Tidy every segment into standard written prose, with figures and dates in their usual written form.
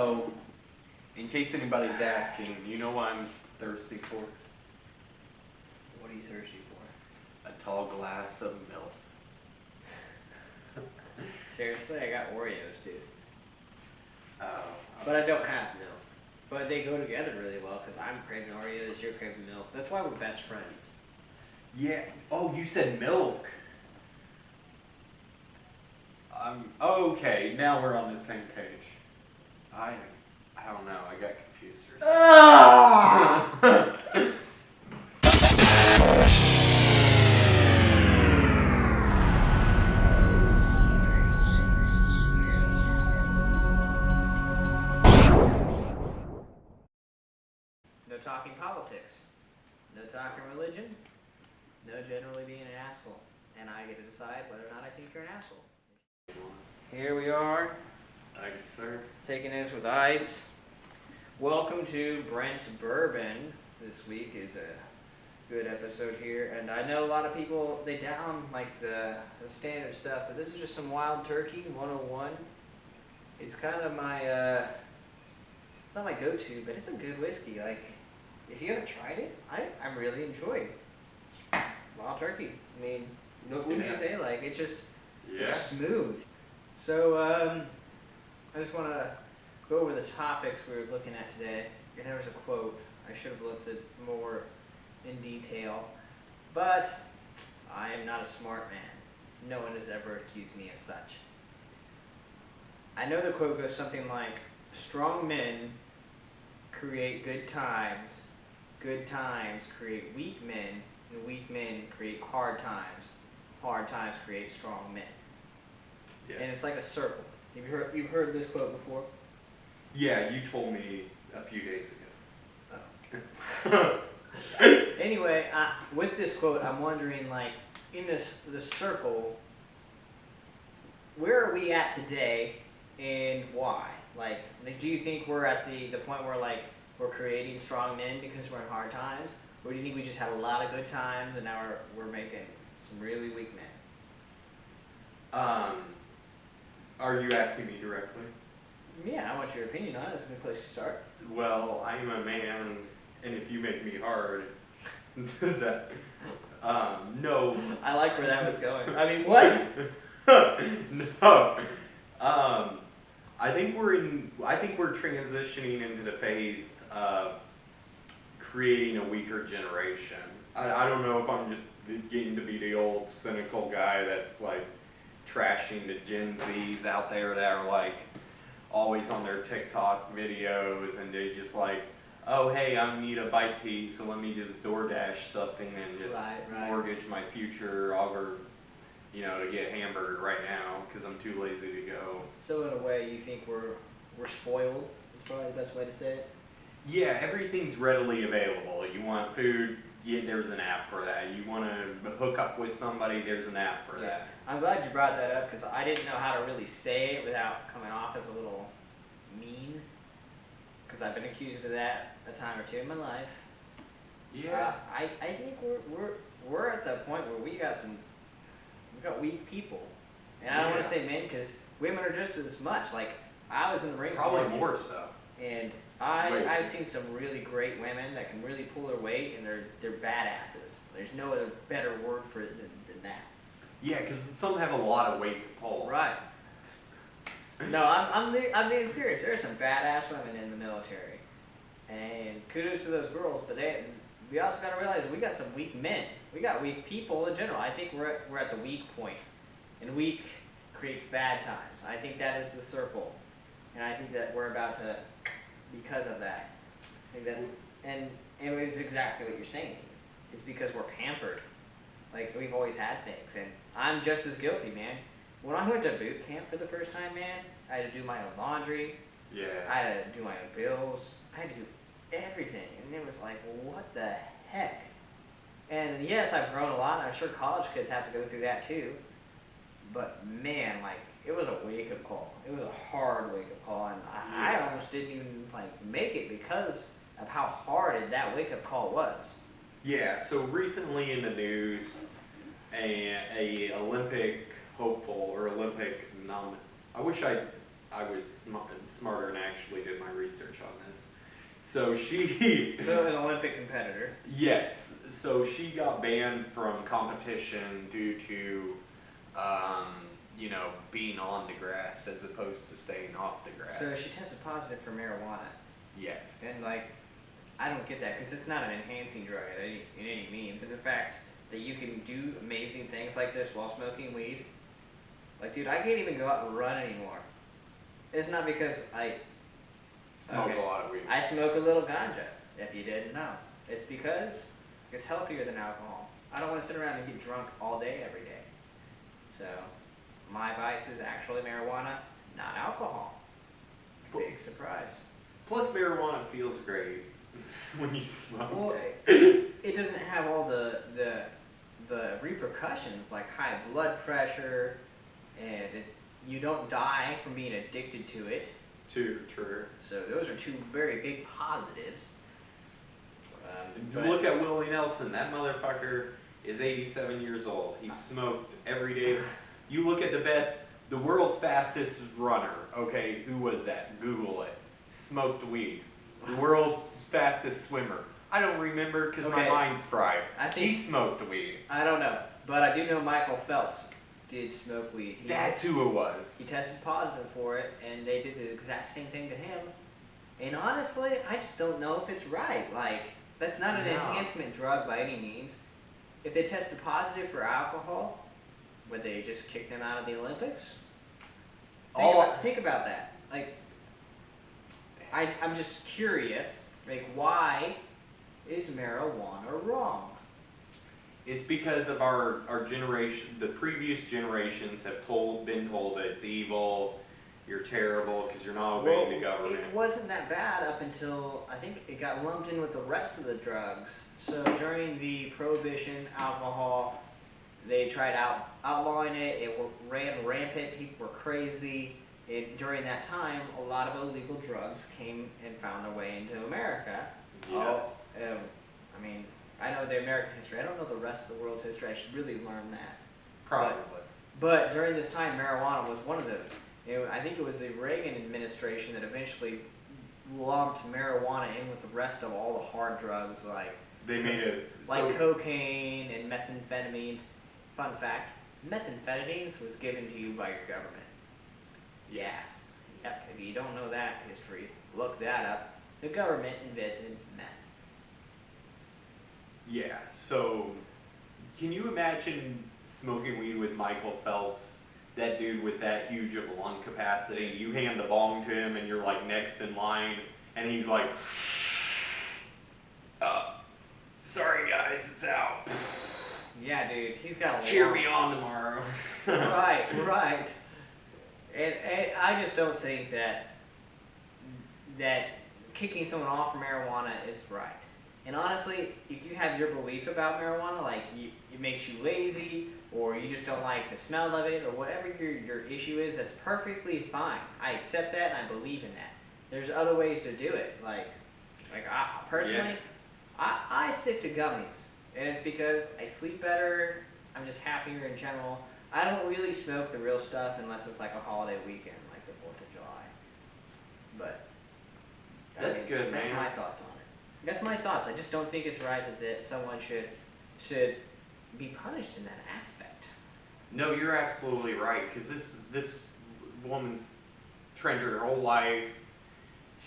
So, in case anybody's asking, you know what I'm thirsty for? What are you thirsty A tall glass of milk. for? Seriously, I got Oreos, dude. Oh. But I don't have milk. But they go together really well because I'm craving Oreos, you're craving milk. That's why we're best friends. Yeah. Oh, you said milk. Okay. Now we're on the same page. I don't know. I got confused for a second. No talking politics. No talking religion. No generally being an asshole. And I get to decide whether or not I think you're an asshole. Here we are, Thank you, sir. taking this with ice. Welcome to Brent's Bourbon. This week is a good episode here, and I know a lot of people they down like the standard stuff, but this is just some Wild Turkey 101. It's kind of my it's not my go-to, but it's a good whiskey. Like if you haven't tried it, I really enjoy Wild Turkey. I mean, what would you say? Like it's just it's smooth. So I just want to go over the topics we were looking at today. And there was a quote. I should have looked at more in detail. But I am not a smart man. No one has ever accused me as such. I know the quote goes something like, strong men create good times create weak men, and weak men create hard times create strong men. Yes. And it's like a circle. You've heard this quote before? Yeah, you told me a few days Oh. Anyway, with this quote, I'm wondering, like, in this circle, where are we at today, and why? Like, do you think we're at the point where like we're creating strong men because we're in hard times, or do you think we just had a lot of good times and now we're making some really weak men? Are you asking me directly? Yeah, I want your opinion on it. That's a good place to start. Well, I'm a man, and if you make me hard, does that? No. I like where that was going. I mean, what? No. I think we're transitioning into the phase of creating a weaker generation. I don't know if I'm just getting to be the old cynical guy that's like trashing the Gen Zs out there that are like always on their TikTok videos and they just like, oh hey, I need a bite to eat, so let me just DoorDash something and just Right. mortgage my future over, to get hamburger right now because I'm too lazy to go. So in a way, you think we're spoiled? Is probably the best way to say it. Yeah, everything's readily available. You want food, yeah, there's an app for that. You want to hook up with somebody, there's an app for that. I'm glad you brought that up because I didn't know how to really say it without coming off as a little mean. Because I've been accused of that a time or two in my life. Yeah. I think we're at the point where we got weak people, and I don't want to say men because women are just as much. Like I was in the ring. Probably more so. And I've seen some really great women that can really pull their weight, and they're badasses. There's no other better word for it than that. Yeah, because some have a lot of weight to pull. Right. No, I'm being serious. There are some badass women in the military, and kudos to those girls. But we also got to realize we got some weak men. We got weak people in general. I think we're at the weak point, and weak creates bad times. I think that is the circle, and I think that we're about to, because of that. I think that's and it's exactly what you're saying. It's because we're pampered. Like we've always had things, and I'm just as guilty, man. When I went to boot camp for the first time, man, I had to do my own laundry. Yeah. I had to do my own bills. I had to do everything, and it was like, what the heck? And yes, I've grown a lot, and I'm sure college kids have to go through that too. But man, like it was a wake up call. It was a hard wake up call, and I almost didn't even like make it because of how hard that wake up call was. Yeah. So recently in the news, a Olympic hopeful or Olympic nom. I wish I I was smarter and actually did my research on this. So she, So an Olympic competitor. yes, so she got banned from competition due to, um, being on the grass as opposed to staying off the grass. So she tested positive for marijuana. Yes. And like, I don't get that because it's not an enhancing drug in any means. And the fact that you can do amazing things like this while smoking weed, like, dude, I can't even go out and run anymore. It's not because I Smoke a lot of weed. I smoke a little ganja, if you didn't know. It's because it's healthier than alcohol. I don't want to sit around and get drunk all day, every day. So, my vice is actually marijuana, not alcohol. Big surprise. Plus, marijuana feels great when you smoke. Well, it doesn't have all the repercussions like high blood pressure, and you don't die from being addicted to it. True. So those are two very big positives. You look at Willie Nelson. That motherfucker is 87 years old. He smoked every day. You look at the world's fastest runner. Okay, who was that? Google it. Smoked weed. The world's fastest swimmer. I don't remember because my mind's fried. He smoked weed. I don't know, but I do know Michael Phelps did smoke weed. That's who it was. He tested positive for it, and they did the exact same thing to him. And honestly, I just don't know if it's right. Like, that's not an enhancement drug by any means. If they tested positive for alcohol, would they just kick them out of the Olympics? Think about that. Like, I'm just curious, like, why is marijuana wrong? It's because of our generation. The previous generations have been told that it's evil, you're terrible because you're not obeying the government. It wasn't that bad up until I think it got lumped in with the rest of the drugs. So during the prohibition, alcohol, they tried outlawing it. It ran rampant. People were crazy. During that time, a lot of illegal drugs came and found their way into America. Yes. I mean, I know the American history. I don't know the rest of the world's history. I should really learn that. Probably. But during this time, marijuana was one of those. I think it was the Reagan administration that eventually lumped marijuana in with the rest of all the hard drugs, like they made it like cocaine and methamphetamines. Fun fact: methamphetamines was given to you by your government. Yes. Yeah. If you don't know that history, look that up. The government invented meth. Yeah. So, can you imagine smoking weed with Michael Phelps? That dude with that huge of a lung capacity. You hand the bong to him, and you're like next in line, and he's like, "Sorry guys, it's out." Yeah, dude, he's got a cheer me on tomorrow. Right. And I just don't think that kicking someone off from marijuana is right. And honestly, if you have your belief about marijuana, like it makes you lazy, or you just don't like the smell of it, or whatever your issue is, that's perfectly fine. I accept that and I believe in that. There's other ways to do it. Like I personally, I stick to gummies, and it's because I sleep better. I'm just happier in general. I don't really smoke the real stuff unless it's like a holiday weekend, like the 4th of July. But that's good, man. That's my thoughts on it. That's my thoughts. I just don't think it's right that someone should be punished in that aspect. No, you're absolutely right. Because this woman's trained her whole life.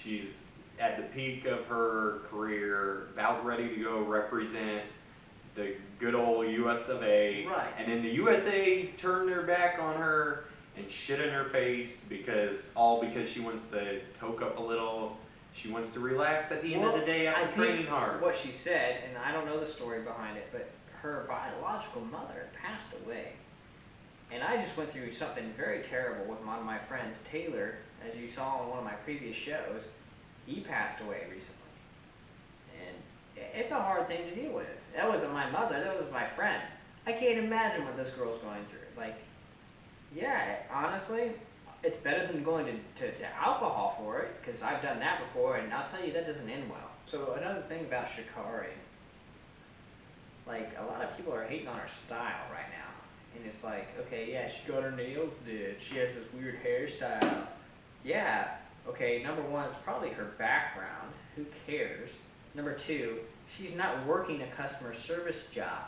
She's at the peak of her career, about ready to go represent the good old US of A. Right. And then the USA turned their back on her and shit in her face because she wants to toke up a little. She wants to relax at the end of the day after training hard. What she said, and I don't know the story behind it, but her biological mother passed away. And I just went through something very terrible with one of my friends, Taylor, as you saw on one of my previous shows. He passed away recently. And it's a hard thing to deal with. That wasn't my mother, that was my friend. I can't imagine what this girl's going through. Like, yeah, honestly, it's better than going to alcohol for it, because I've done that before, and I'll tell you, that doesn't end well. So another thing about Shikari, like, a lot of people are hating on her style right now. And it's like, okay, yeah, she got her nails did. She has this weird hairstyle. Yeah, okay, number one, it's probably her background. Who cares? Number two, she's not working a customer service job,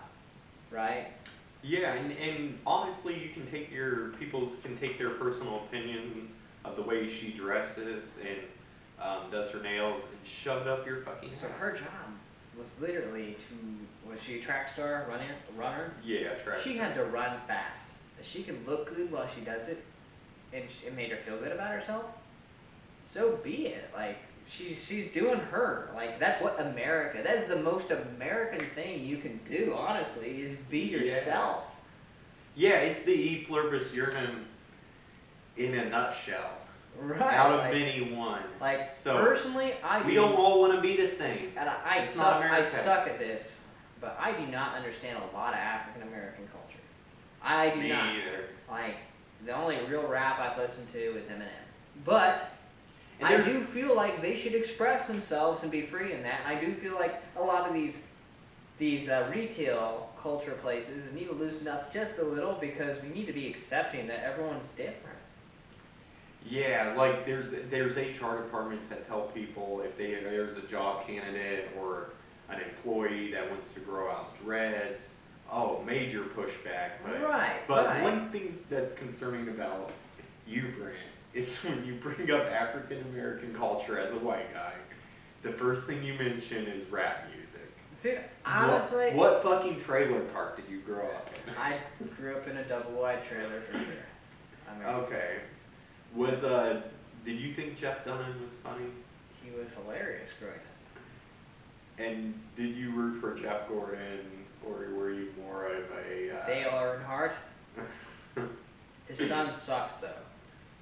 right? Yeah, and honestly, you can take your people can take their personal opinion of the way she dresses and does her nails and shove it up your fucking So ass. her job was literally to, was she a track star, runner? Yeah, trash. She had to run fast. If she could look good while she does it, and it made her feel good about herself, so be it. Like, she's doing her. Like, that's what America, that's the most American thing you can do, honestly, is be yourself. Yeah, it's the E pluribus unum in a nutshell. Right. Out of like, many one. Like, So personally, we don't all want to be the same. And It's not I America. suck at this, but I do not understand a lot of African American culture. I do Me not. either. Like, the only real rap I've listened to is Eminem. But And I do feel like they should express themselves and be free in that. And I do feel like a lot of these retail culture places need to loosen up just a little because we need to be accepting that everyone's different. Yeah, like there's HR departments that tell people if there's a job candidate or an employee that wants to grow out dreads, oh, major pushback. But one thing that's concerning about you, Brent, is when you bring up African American culture as a white guy, the first thing you mention is rap music. Dude, honestly, what fucking trailer park did you grow up in? I grew up in a double wide trailer for sure. I mean, Okay. Did you think Jeff Dunham was funny? he was hilarious growing up. And did you root for Jeff Gordon, or were you more of a? Dale Earnhardt. His son sucks though.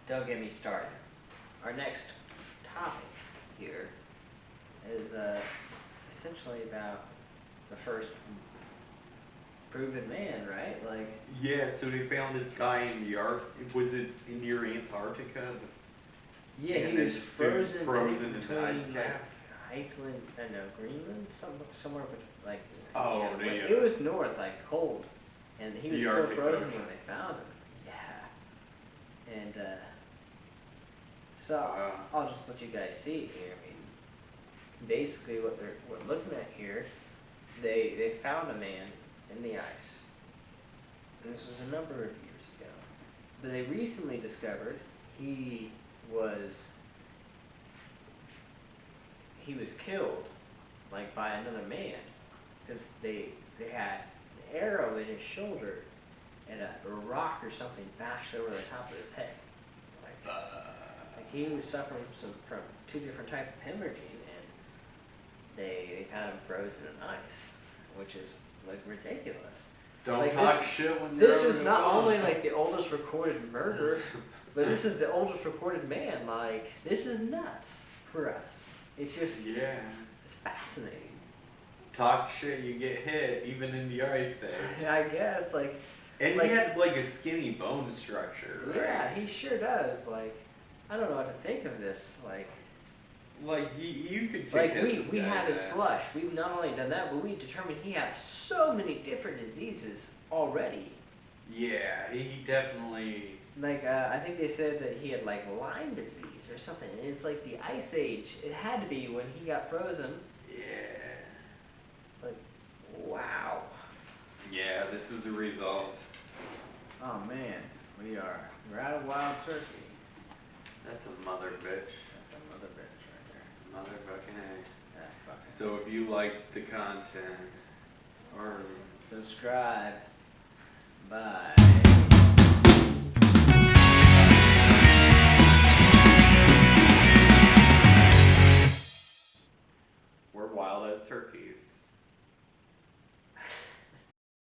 Don't get me started. Our next topic here is essentially about the first proven man, right? Like. Yeah. So they found this guy in the Was it in near Antarctica? Yeah, And he was frozen in between the ice cap. Iceland and Greenland, somewhere like. Oh, yeah, it was north, like cold, and he was the still Arctic frozen Ocean. when they found him. Yeah, and so I'll just let you guys see here. I mean, basically what we're looking at here, they found a man in the ice, and this was a number of years ago. But they recently discovered he was killed, like by another man, because they had an arrow in his shoulder and a rock or something bashed over the top of his head. Like he was suffering from two different types of hemorrhaging, and they found him frozen in ice, which is like ridiculous. Don't like talk this, shit when you're This over is the not phone. only like the oldest recorded murder, but this is the oldest recorded man. Like, this is nuts for us. It's just, Yeah. it's fascinating. Talk shit, you get hit, even in the ice age. I guess, like. And he had like a skinny bone structure, right? Yeah, he sure does. Like, I don't know what to think of this. Like you could kick Like his we had his ass. flush. We've not only done that, but we determined he had so many different diseases already. Yeah, he definitely. Like I think they said that he had like Lyme disease or something. And it's like the ice age. It had to be when he got frozen. Yeah. Like, wow. Yeah, this is the result. Oh man, we're out of wild turkey. That's a mother bitch. That's a mother bitch right there. Motherfucking A. Yeah, fucking. So if you like the content, or Subscribe. Bye.